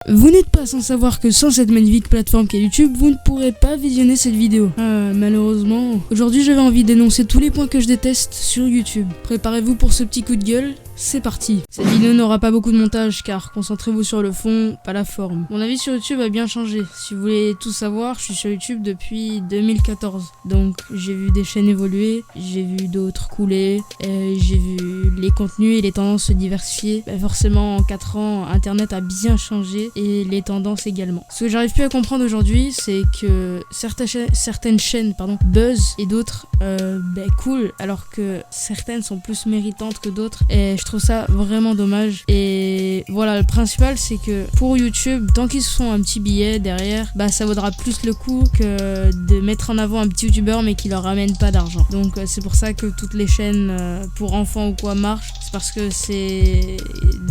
Vous n'êtes pas sans savoir que sans cette magnifique plateforme qu'est YouTube, vous ne pourrez pas visionner cette vidéo. Malheureusement. Aujourd'hui, j'avais envie d'énoncer tous les points que je déteste sur YouTube. Préparez-vous pour ce petit coup de gueule. C'est parti. Cette vidéo n'aura pas beaucoup de montage car concentrez-vous sur le fond, pas la forme. Mon avis sur YouTube a bien changé. Si vous voulez tout savoir, je suis sur YouTube depuis 2014. Donc j'ai vu des chaînes évoluer, j'ai vu d'autres couler, j'ai vu les contenus et les tendances se diversifier. Forcément en 4 ans, Internet a bien changé et les tendances également. Ce que j'arrive plus à comprendre aujourd'hui, c'est que certaines chaînes buzz et d'autres cool, alors que certaines sont plus méritantes que d'autres. Et je trouve ça vraiment dommage. Et voilà, le principal c'est que pour YouTube, tant qu'ils se font un petit billet derrière, ça vaudra plus le coup que de mettre en avant un petit youtubeur mais qui leur ramène pas d'argent. Donc c'est pour ça que toutes les chaînes pour enfants ou quoi marchent. C'est parce que c'est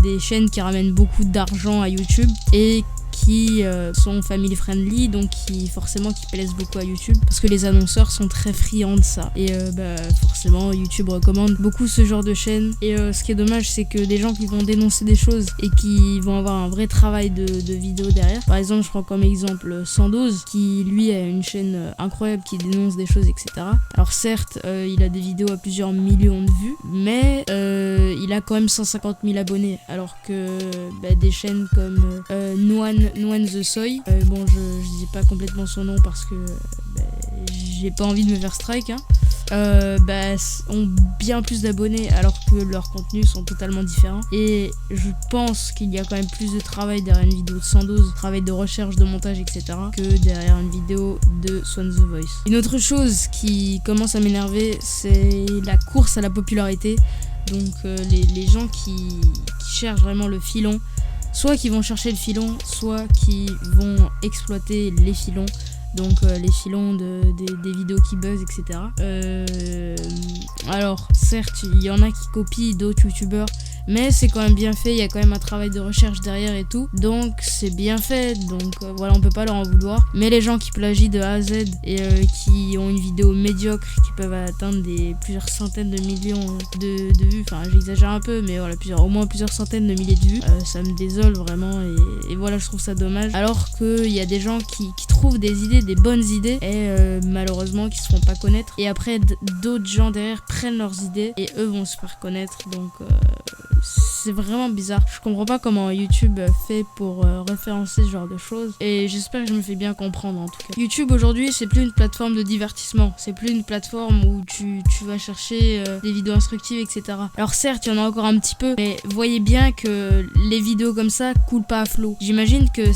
des chaînes qui ramènent beaucoup d'argent à YouTube et qui sont family friendly, donc qui plaisent beaucoup à YouTube parce que les annonceurs sont très friands de ça et forcément YouTube recommande beaucoup ce genre de chaîne. Et ce qui est dommage, c'est que des gens qui vont dénoncer des choses et qui vont avoir un vrai travail de vidéo derrière, par exemple je prends comme exemple Sandoz qui lui a une chaîne incroyable qui dénonce des choses, etc. Alors certes il a des vidéos à plusieurs millions de vues, mais il a quand même 150 000 abonnés, alors que des chaînes comme Noan the Soy, je dis pas complètement son nom parce que j'ai pas envie de me faire strike, ont bien plus d'abonnés alors que leurs contenus sont totalement différents. Et je pense qu'il y a quand même plus de travail derrière une vidéo de Sandoz, travail de recherche, de montage, etc. que derrière une vidéo de Swan The Voice. Une autre chose qui commence à m'énerver, c'est la course à la popularité. Donc les gens qui cherchent vraiment le filon, soit qui vont chercher le filon, soit qui vont exploiter les filons. Donc les filons des vidéos qui buzz, etc. Alors certes il y en a qui copient d'autres youtubeurs, mais c'est quand même bien fait, il y a quand même un travail de recherche derrière et tout, donc c'est bien fait, donc on peut pas leur en vouloir. Mais les gens qui plagient de A à Z et qui ont une vidéo médiocre, qui peuvent atteindre plusieurs centaines de millions de vues, j'exagère un peu, mais voilà, au moins plusieurs centaines de milliers de vues, ça me désole vraiment, et voilà, je trouve ça dommage. Alors qu'il y a des gens qui trouvent des idées, des bonnes idées, et malheureusement qui se font pas connaître, et après d'autres gens derrière prennent leurs idées et eux vont se faire connaître. Donc c'est vraiment bizarre. Je comprends pas comment YouTube fait pour référencer ce genre de choses, et j'espère que je me fais bien comprendre en tout cas. YouTube aujourd'hui, c'est plus une plateforme de divertissement, c'est plus une plateforme où tu vas chercher des vidéos instructives, etc. Alors certes il y en a encore un petit peu, mais voyez bien que les vidéos comme ça coulent pas à flot. J'imagine que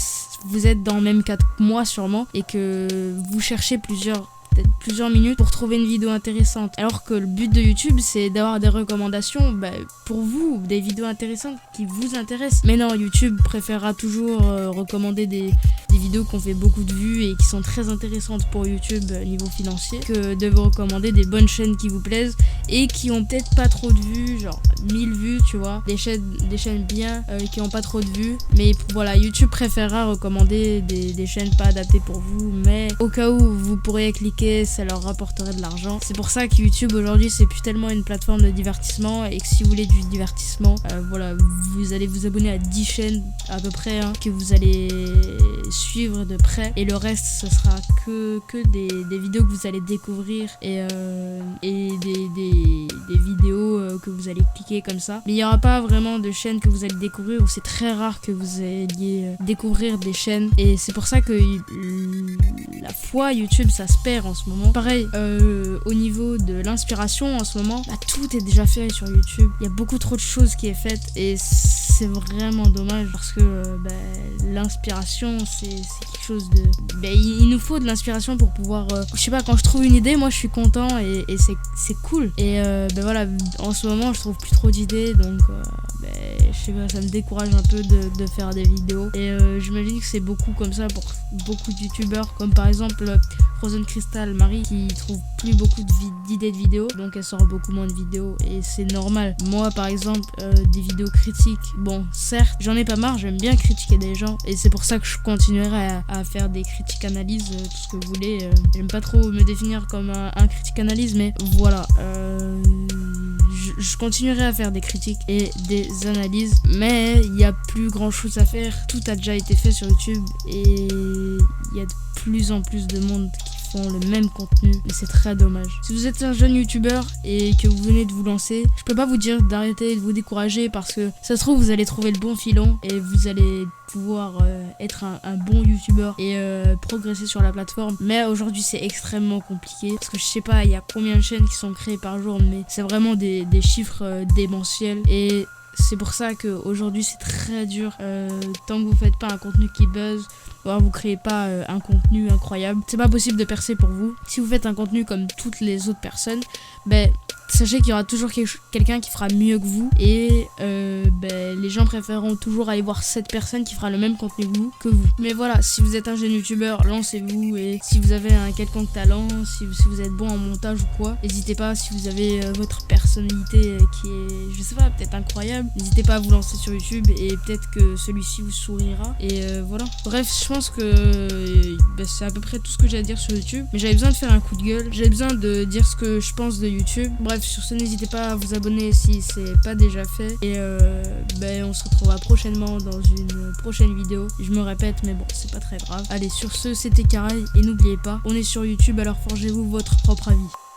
vous êtes dans le même cas que moi sûrement, et que vous cherchez plusieurs minutes pour trouver une vidéo intéressante, alors que le but de YouTube c'est d'avoir des recommandations pour vous, des vidéos intéressantes qui vous intéressent. Mais non, YouTube préférera toujours recommander des vidéos qui ont fait beaucoup de vues et qui sont très intéressantes pour YouTube niveau financier, que de vous recommander des bonnes chaînes qui vous plaisent et qui ont peut-être pas trop de vues, genre 1000 vues, tu vois, des chaînes bien qui ont pas trop de vues. Mais voilà, YouTube préférera recommander des chaînes pas adaptées pour vous, mais au cas où vous pourrez cliquer, ça leur rapporterait de l'argent. C'est pour ça que YouTube aujourd'hui c'est plus tellement une plateforme de divertissement, et que si vous voulez du divertissement, vous allez vous abonner à 10 chaînes à peu près que vous allez suivre de près, et le reste ce sera que des vidéos que vous allez découvrir et des vidéos que vous allez cliquer comme ça. Mais il n'y aura pas vraiment de chaînes que vous allez découvrir, ou c'est très rare que vous alliez découvrir des chaînes, et c'est pour ça que la foi YouTube ça se perd en ce moment. Pareil au niveau de l'inspiration en ce moment, tout est déjà fait sur YouTube. Il y a beaucoup trop de choses qui est faites, et c'est vraiment dommage parce que l'inspiration c'est quelque chose de... il nous faut de l'inspiration pour pouvoir... je sais pas, quand je trouve une idée, moi je suis content, et c'est cool. Et voilà, en ce moment je trouve plus trop d'idées, donc je sais pas, ça me décourage un peu de faire des vidéos. Et j'imagine que c'est beaucoup comme ça pour beaucoup de youtubeurs, comme par exemple Frozen Crystal Marie qui trouve plus beaucoup d'idées de vidéos, donc elle sort beaucoup moins de vidéos et c'est normal. Moi par exemple, des vidéos critiques, bon certes j'en ai pas marre, j'aime bien critiquer des gens et c'est pour ça que je continuerai à faire des critiques analyses, tout ce que vous voulez. J'aime pas trop me définir comme un critique analyse, mais voilà, je continuerai à faire des critiques et des analyses, mais il y a plus grand chose à faire, tout a déjà été fait sur YouTube et il y a de plus en plus de monde qui font le même contenu et c'est très dommage. Si vous êtes un jeune youtubeur et que vous venez de vous lancer, je peux pas vous dire d'arrêter, de vous décourager, parce que ça se trouve vous allez trouver le bon filon et vous allez pouvoir être un bon youtubeur et progresser sur la plateforme. Mais aujourd'hui c'est extrêmement compliqué parce que je sais pas il y a combien de chaînes qui sont créées par jour, mais c'est vraiment des chiffres démentiels et c'est pour ça qu'aujourd'hui c'est très dur. Tant que vous faites pas un contenu qui buzz, ou vous créez pas un contenu incroyable, c'est pas possible de percer pour vous. Si vous faites un contenu comme toutes les autres personnes, sachez qu'il y aura toujours quelqu'un qui fera mieux que vous et les gens préféreront toujours aller voir cette personne qui fera le même contenu que vous. Mais voilà, si vous êtes un jeune youtubeur, lancez-vous, et si vous avez un quelconque talent, si vous êtes bon en montage ou quoi, n'hésitez pas. Si vous avez votre personnalité qui est, je sais pas, peut-être incroyable, n'hésitez pas à vous lancer sur YouTube et peut-être que celui-ci vous sourira et voilà. Bref, je pense que c'est à peu près tout ce que j'ai à dire sur YouTube, mais j'avais besoin de faire un coup de gueule, j'avais besoin de dire ce que je pense de YouTube. Bref, sur ce, n'hésitez pas à vous abonner si c'est pas déjà fait et on se retrouvera prochainement dans une prochaine vidéo. Je me répète, mais bon, c'est pas très grave. Allez, sur ce, c'était Carré et n'oubliez pas, on est sur YouTube, alors forgez-vous votre propre avis.